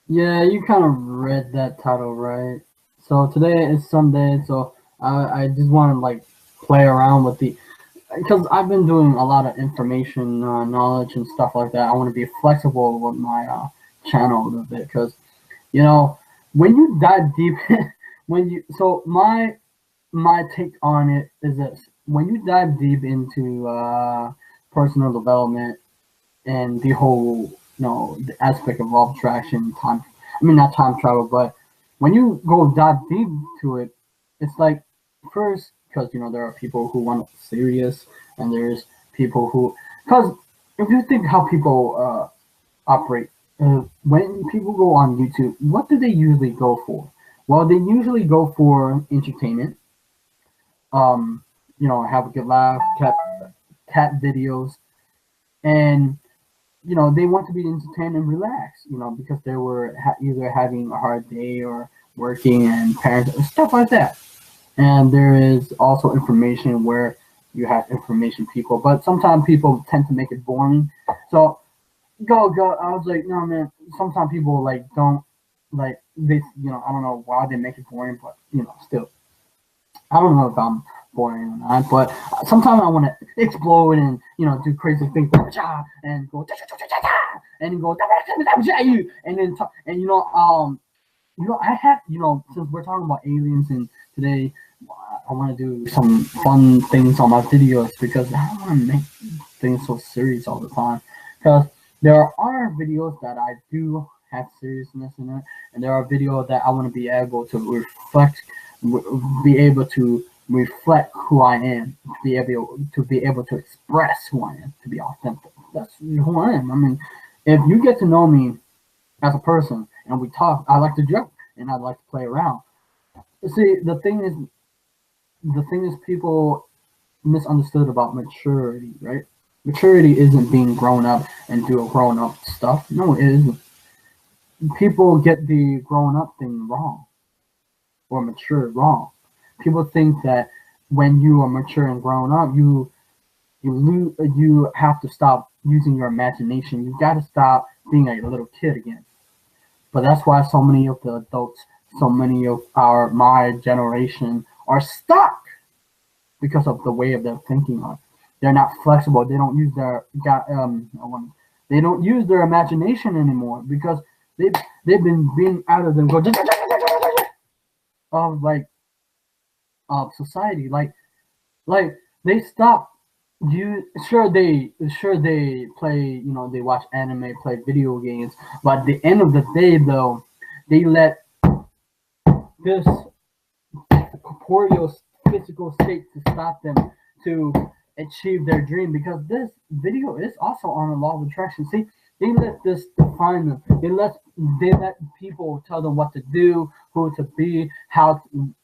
Yeah, you kind of read that title right. So today is Sunday, so I just want to like play around with the because I've been doing a lot of information knowledge and stuff like that. I want to be flexible with my channel a little bit because you know when you dive deep, when you so my take on it is this: when you dive deep into personal development and the whole the aspect of law of attraction, time. I mean, not time travel, but when you go dive deep to it, it's like first because there are people who want it serious, and there's people who because if you think how people operate, when people go on YouTube, what do they usually go for? Well, they usually go for entertainment. Have a good laugh, cat videos, and they want to be entertained and relaxed, because they were either having a hard day or working and parents, stuff like that. And there is also information where you have information people, but sometimes people tend to make it boring. So go. I was like, no, man. Sometimes people like don't like this. I don't know why they make it boring, but still, I don't know if I'm boring or not, but sometimes I want to explode and do crazy things and go and go and then talk, and I have since we're talking about aliens and today I want to do some fun things on my videos because I don't want to make things so serious all the time because there are videos that I do have seriousness in it, and there are videos that I want to be able to be able to reflect who I am, to be able to express who I am, to be authentic. That's who I am. I mean, if you get to know me as a person and we talk, I like to joke and I like to play around. See, the thing is, people misunderstood about maturity, right? Maturity isn't being grown up and do grown up stuff. No, it isn't. People get the grown up thing wrong or mature wrong. People think that when you are mature and grown up, you have to stop using your imagination. You got to stop being a little kid again. But that's why so many of the adults, so many of my generation are stuck because of the way of their thinking. They're not flexible. They don't use they don't use their imagination anymore because they've they've been being out of the of like of society. Like they stop. You sure they play, they watch anime, play video games, but at the end of the day though, they let this corporeal physical state to stop them to achieve their dream because this video is also on the law of attraction. See, they let this define them. They let people tell them what to do, who to be, how to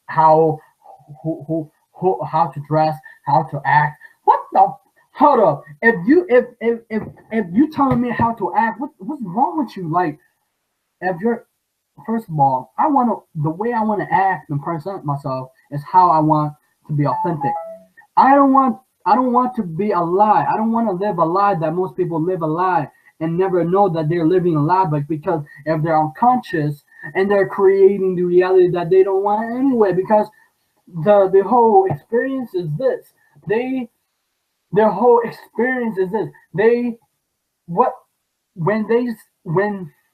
dress, how to act. What the? Hold up. If you telling me how to act, what's wrong with you? Like, if you're first of all, the way I want to act and present myself is how I want to be authentic. I don't want to be a lie. I don't want to live a lie that most people live a lie and never know that they're living a lie, but because if they're unconscious and they're creating the reality that they don't want anyway, because the whole experience is this. They their whole experience is this. They what when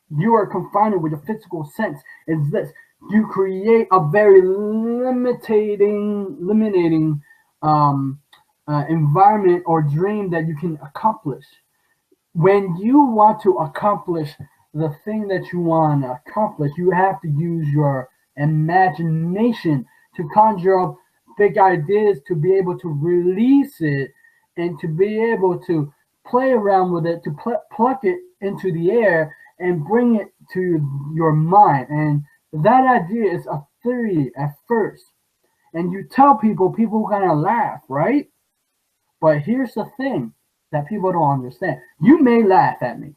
you are confined with a physical sense is this: you create a very limiting environment or dream that you can accomplish. When you want to accomplish the thing that you want to accomplish, you have to use your imagination to conjure up big ideas, to be able to release it, and to be able to play around with it, to pluck it into the air and bring it to your mind. And that idea is a theory at first. And you tell people kind of laugh, right? But here's the thing that people don't understand. You may laugh at me.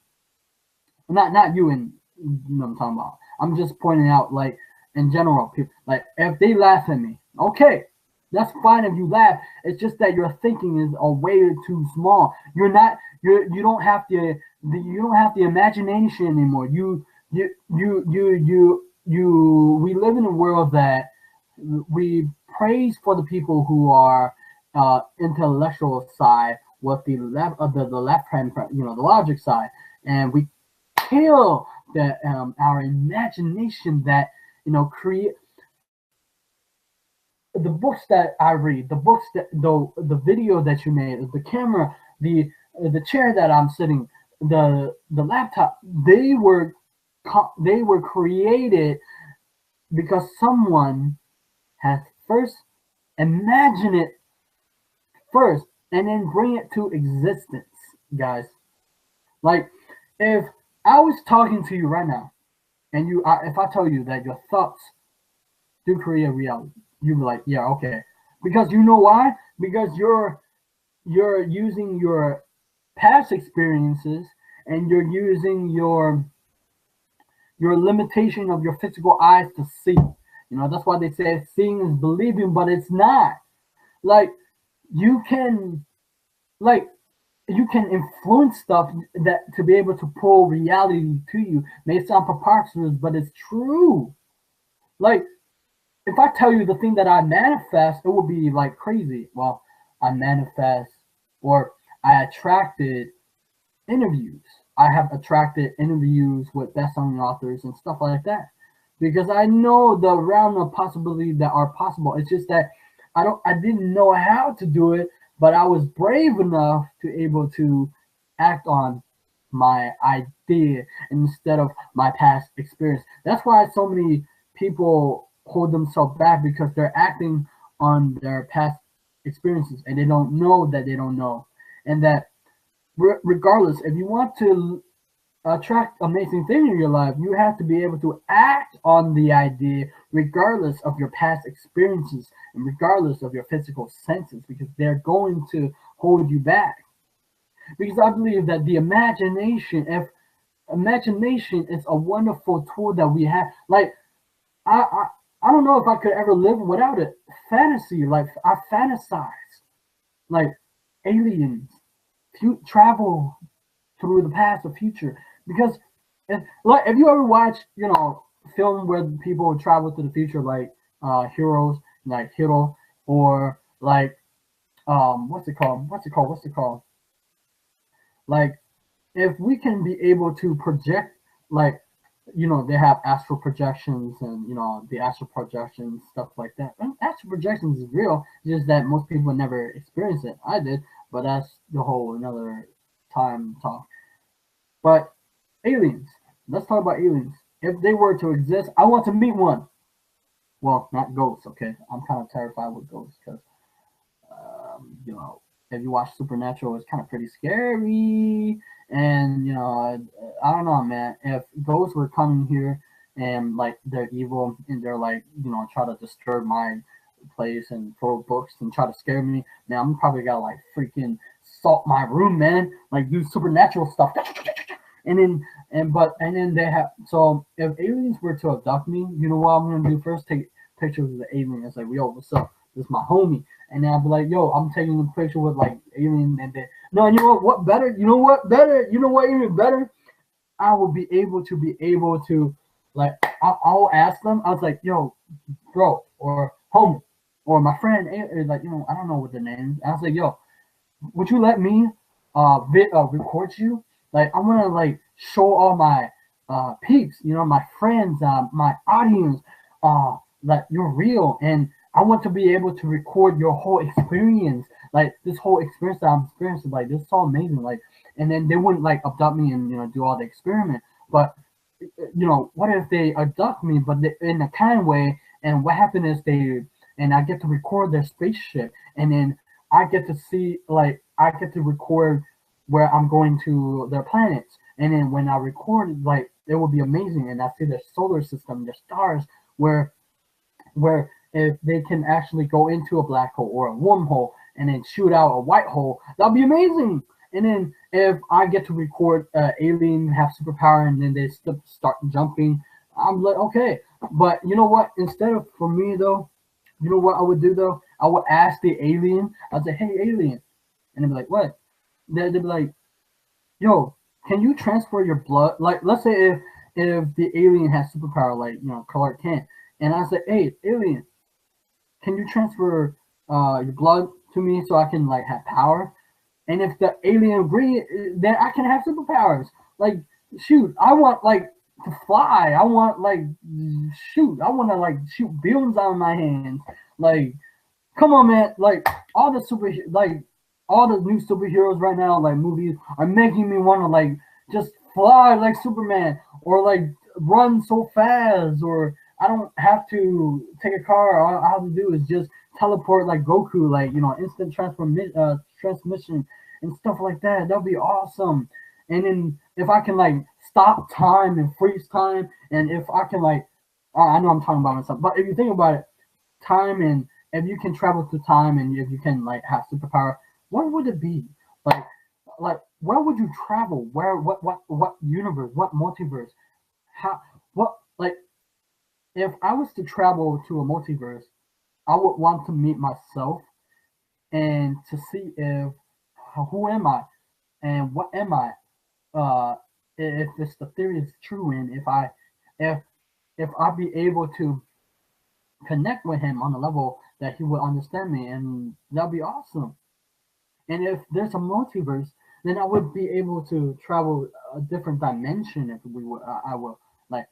Not you and what I'm talking about. I'm just pointing out, like, in general, people, like, if they laugh at me, okay, that's fine if you laugh. It's just that your thinking is a way too small. You don't have the imagination anymore. We live in a world that we praise for the people who are intellectual side with the left hand, the logic side, and we kill the our imagination that create the books that I read, the books that the video that you made, the camera, the chair that I'm sitting, the laptop, they were created because someone has first imagined it first and then bring it to existence, guys. Like if I was talking to you right now and if I tell you that your thoughts do create a reality, you'd be like, yeah, okay. Because you know why? Because you're using your past experiences and you're using your limitation of your physical eyes to see. That's why they say seeing is believing, but it's not. Like you can like you can influence stuff that to be able to pull reality to you. May sound preposterous, but it's true. Like if I tell you the thing that I manifest, it would be like crazy. Well, I manifest or I attracted interviews. I have attracted interviews with best-selling authors and stuff like that because I know the realm of possibility that are possible. It's just that I didn't know how to do it, but I was brave enough to able to act on my idea instead of my past experience. That's why so many people hold themselves back because they're acting on their past experiences and they don't know that they don't know. And that regardless, if you want to attract amazing things in your life, you have to be able to act on the idea regardless of your past experiences and regardless of your physical senses because they're going to hold you back. Because I believe that the imagination, if imagination is a wonderful tool that we have, like I, I I don't know if I could ever live without it. Fantasy, like I fantasize, like aliens, travel through the past or future. Because if you ever watch, film where people travel to the future, like Heroes, like Hero, or like what's it called? What's it called? Like if we can be able to project, like they have astral projections and the astral projections stuff like that. And astral projections is real, just that most people never experience it. I did, but that's the whole another time talk. But aliens, let's talk about aliens. If they were to exist, I want to meet one. Well, not ghosts, okay? I'm kind of terrified with ghosts because you know, if you watch Supernatural, it's kind of pretty scary. And I don't know, man. If ghosts were coming here and like they're evil and they're like try to disturb my place and throw books and try to scare me, man, I'm probably gotta like freaking salt my room, man. Like do supernatural stuff. And then and then they have so if aliens were to abduct me, you know what I'm gonna do first? Take pictures of the alien. It's like, yo, what's up? This is my homie. And then I'll be like, yo, I'm taking a picture with like alien and then no, you know what better? You know what better? You know what even better? I will be able to like I'll ask them. I was like, yo, bro, or homie, or my friend, like I don't know what the name is. I was like, yo, would you let me record you? Like I want to like show all my peeps, my friends, my audience, that you're real, and I want to be able to record your whole experience, like this whole experience that I'm experiencing. Like this is so amazing, like, and then they wouldn't like abduct me and do all the experiment, but what if they abduct me, but in a kind way, and what happened is and I get to record their spaceship, and then I get to see, like, I get to record where I'm going to their planets. And then when I record, like, it will be amazing. And I see their solar system, their stars, where if they can actually go into a black hole or a wormhole and then shoot out a white hole, that'll be amazing. And then if I get to record alien have superpower and then they start jumping, I'm like, okay. But you know what? Instead of for me though, you know what I would do though? I would ask the alien. I'd say, "Hey, alien," and they'd be like, "What?" They'd be like, "Yo, can you transfer your blood?" Like, let's say if the alien has superpower like Clark Kent, and I say, hey, alien, can you transfer your blood to me so I can like have power? And if the alien agree, then I can have superpowers. Like, shoot, I want like to fly. I want like shoot. I want to like shoot beams out of my hands. Like, come on, man. Like all the new superheroes right now, like movies, are making me want to like just fly like Superman or like run so fast, or I don't have to take a car. All I have to do is just teleport like Goku, like instant transmission and stuff like that. That'd be awesome. And then if I can like stop time and freeze time, and if I can like, I know I'm talking about myself, but if you think about it, time and if you can travel through time and if you can like have superpower, what would it be? Like, where would you travel? Where, what universe? What multiverse? How? What like? If I was to travel to a multiverse, I would want to meet myself and to see if who am I and what am I? Uh, if this the theory is true, and if if I be able to connect with him on a level that he will understand me, and that'll be awesome. And if there's a multiverse, then I would be able to travel a different dimension. If we would, I will like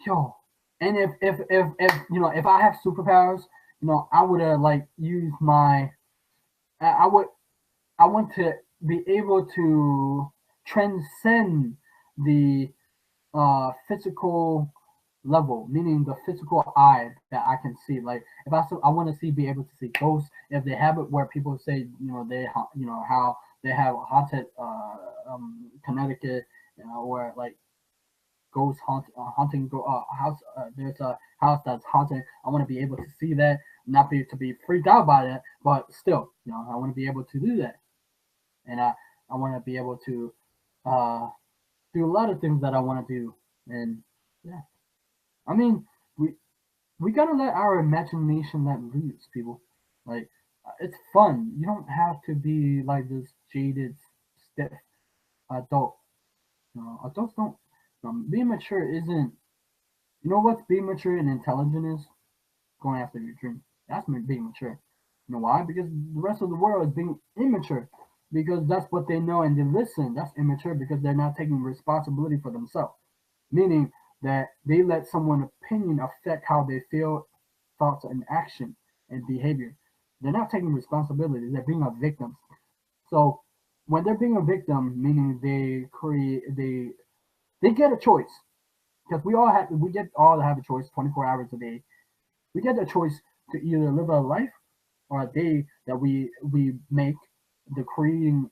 yo. And if I have superpowers, I would like use my. I would I want to be able to transcend the physical level, meaning the physical eye that I can see. Like if I want to be able to see ghosts. If they have it where people say, how they have haunted Connecticut, where like ghosts haunting house. There's a house that's haunted. I want to be able to see that, not be to be freaked out by it, but still, I want to be able to do that, and I want to be able to uh, do a lot of things that I want to do, and yeah. I mean, we gotta let our imagination let loose, people. Like, it's fun. You don't have to be like this jaded, stiff adult. Adults don't. Being mature isn't. You know what's being mature and intelligent is? Going after your dream. That's being mature. You know why? Because the rest of the world is being immature. Because that's what they know and they listen. That's immature because they're not taking responsibility for themselves. Meaning that they let someone's opinion affect how they feel, thoughts, and action and behavior. They're not taking responsibility. They're being a victim. So when they're being a victim, meaning they get a choice because we get all have a choice 24 hours a day. We get a choice to either live a life or a day that we make the creating.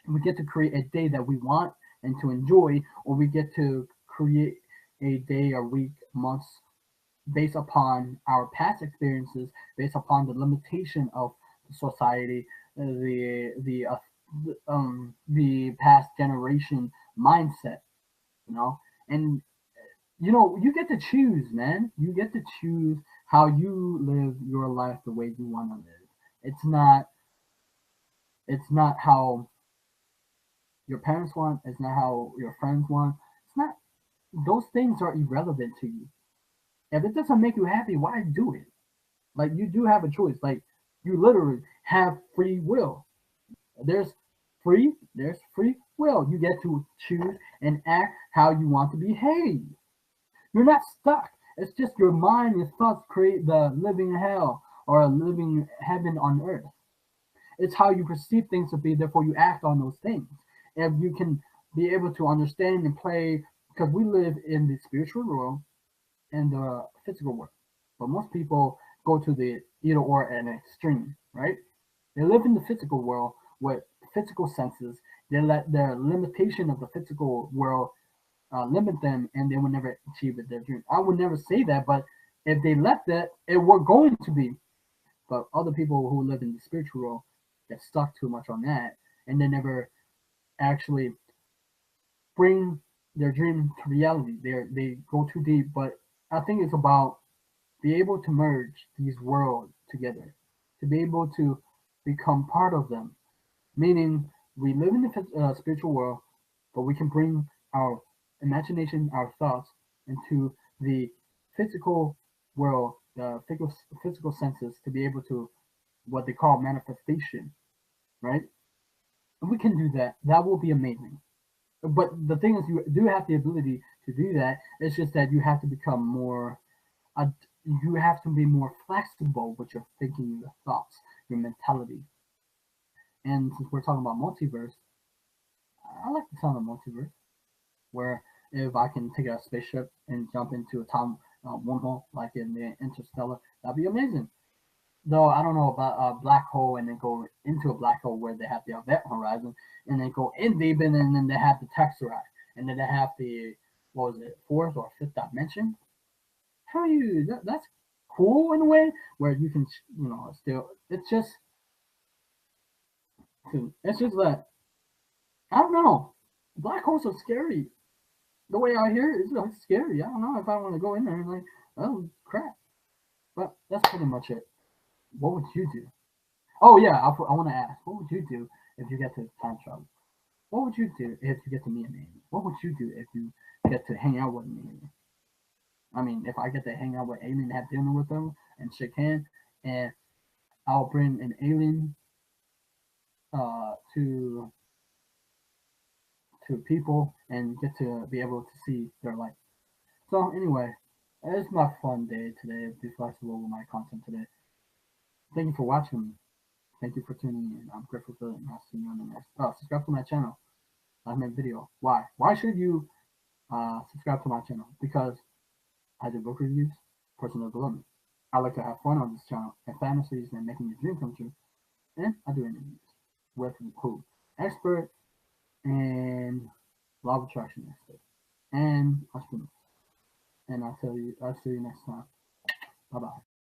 We get to create a day that we want and to enjoy, or we get to create a day or week, months based upon our past experiences, based upon the limitation of society, the past generation mindset, you know, and you get to choose, man. You get to choose how you live your life the way you want to live. It's not it's not how your parents want, it's not how your friends want. It's not those things are irrelevant to you. If it doesn't make you happy, why do it? Like you do have a choice. Like you literally have free will. There's free will. You get to choose and act how you want to behave. You're not stuck. It's just your mind, your thoughts create the living hell or a living heaven on earth. It's how you perceive things to be, therefore you act on those things. If you can be able to understand and play, because we live in the spiritual world and the physical world. But most people go to the either or an extreme, right? They live in the physical world with physical senses. They let their limitation of the physical world limit them, and they will never achieve their dream. I would never say that, but if they let that, it were going to be. But other people who live in the spiritual world get stuck too much on that, and they never actually bring their dream to reality. They go too deep, but I think it's about be able to merge these worlds together, to be able to become part of them. Meaning, we live in the spiritual world, but we can bring our imagination, our thoughts, into the physical world, the physical senses, to be able to what they call manifestation, right? If we can do that, that will be amazing. But the thing is, you do have the ability to do that. It's just that you have to become more, uh, you have to be more flexible with your thinking, your thoughts, your mentality. And since we're talking about multiverse, I like the sound of multiverse, where if I can take a spaceship and jump into a time wormhole like in the Interstellar, that'd be amazing. Though I don't know about a black hole and then go into a black hole where they have the event horizon and then go in deep and then they have the tesseract and then they have the what was it, fourth or fifth dimension. How you that's cool in a way where you can still it's just that I don't know, black holes are scary. The way I hear it, it's like scary. I don't know if I want to go in there and like, oh crap. But that's pretty much it. What would you do? Oh yeah, I want to ask, what would you do if you get to time travel? What would you do if you get to meet an alien? What would you do if you get to hang out with an alien? I mean, if I get to hang out with alien and have dinner with them and shake hands, and I'll bring an alien to people and get to be able to see their life. So anyway, it's my fun day today. Be flexible with my content today. Thank you for watching. Thank you for tuning in. I'm grateful for it, and I'll see you on the next. Oh, subscribe to my channel. I make video. Why? Why should you subscribe to my channel? Because I do book reviews, personal development. I like to have fun on this channel and fantasies and making your dream come true. And I do interviews with who? Expert and law of attraction expert and entrepreneurs. And I'll see you next time. Bye bye.